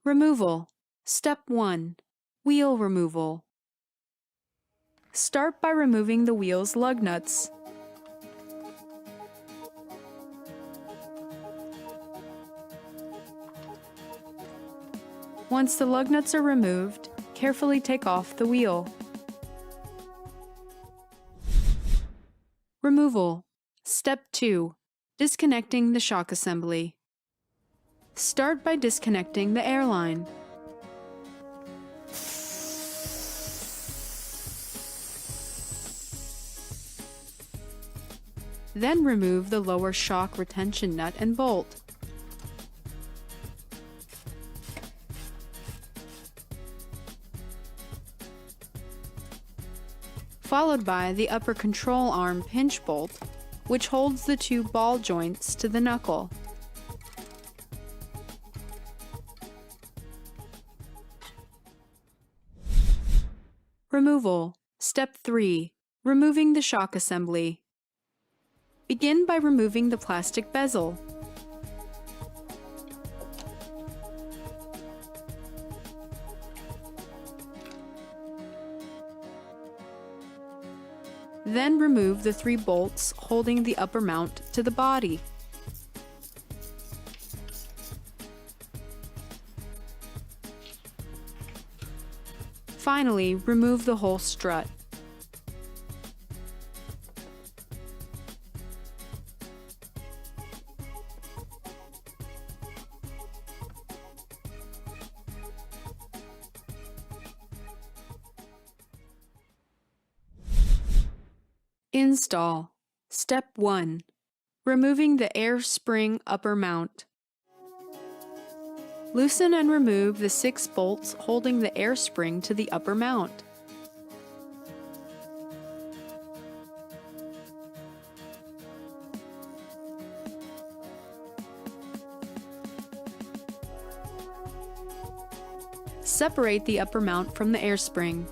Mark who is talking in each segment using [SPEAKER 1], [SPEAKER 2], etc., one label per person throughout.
[SPEAKER 1] Removal. Step 1. Wheel removal. Start by removing the wheel's lug nuts. Once the lug nuts are removed, carefully take off the wheel. Removal. Step 2. Disconnecting the shock assembly. Start by disconnecting the airline. Then remove the lower shock retention nut and bolt. Followed by the upper control arm pinch bolt, which holds the two ball joints to the knuckle. Removal. Step 3. Removing the shock assembly. Begin by removing the plastic bezel. Then remove the 3 bolts holding the upper mount to the body. Finally, remove the whole strut. Install. Step 1. Removing the air spring upper mount. Loosen and remove the 6 bolts holding the air spring to the upper mount. Separate the upper mount from the air spring.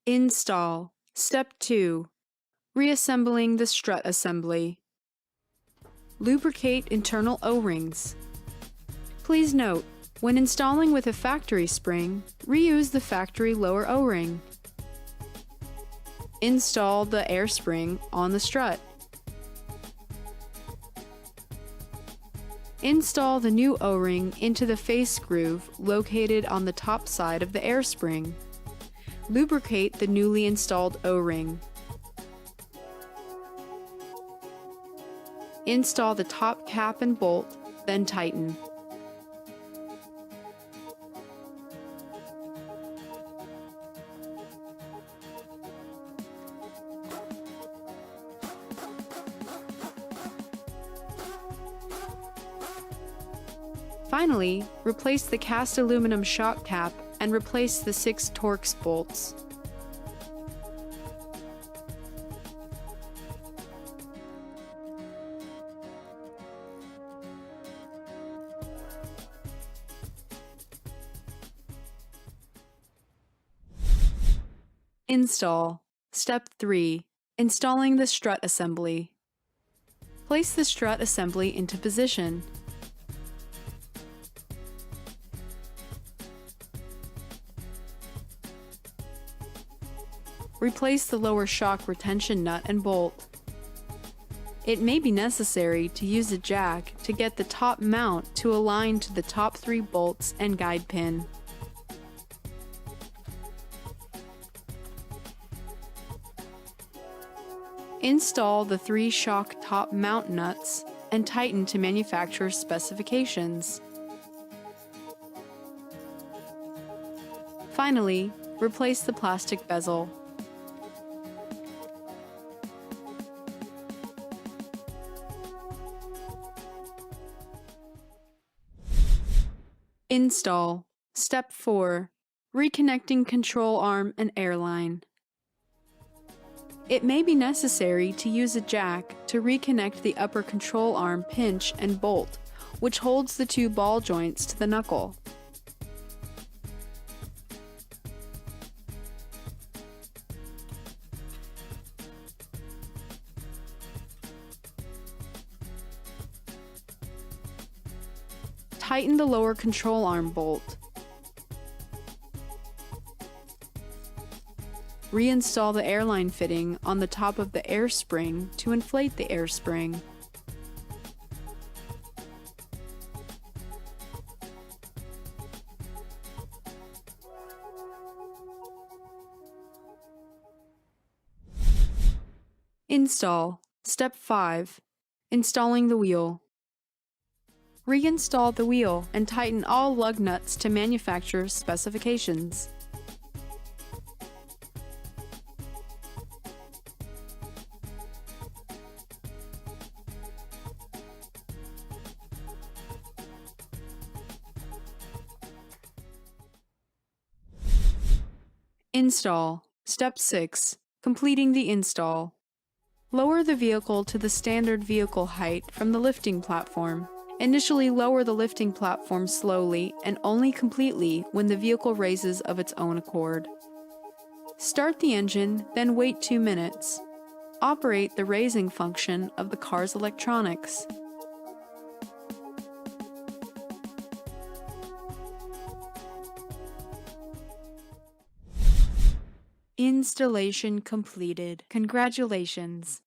[SPEAKER 1] Install. Step 2. Reassembling the strut assembly. Lubricate internal O-rings. Please note, when installing with a factory spring, reuse the factory lower O-ring. Install the air spring on the strut. Install the new O-ring into the face groove located on the top side of the air spring. Lubricate the newly installed O-ring. Install the top cap and bolt, then tighten. Finally, replace the cast aluminum shock cap and replace the 6 Torx bolts. Install. Step 3. Installing the strut assembly. Place the strut assembly into position. Replace the lower shock retention nut and bolt. It may be necessary to use a jack to get the top mount to align to the top 3 bolts and guide pin. Install the 3 shock top mount nuts and tighten to manufacturer's specifications. Finally, replace the plastic bezel. Install. Step 4. Reconnecting control arm and airline. It may be necessary to use a jack to reconnect the upper control arm pinch and bolt, which holds the 2 ball joints to the knuckle. tighten the lower control arm bolt. Reinstall the airline fitting on the top of the air spring to inflate the air spring. Install. Step 5. Installing the wheel. Reinstall the wheel and tighten all lug nuts to manufacturer's specifications. Install. Step 6. Completing the install. Lower the vehicle to the standard vehicle height from the lifting platform. Initially lower the lifting platform slowly and only completely when the vehicle raises of its own accord. Start the engine, then wait 2 minutes. Operate the raising function of the car's electronics. Installation completed. Congratulations!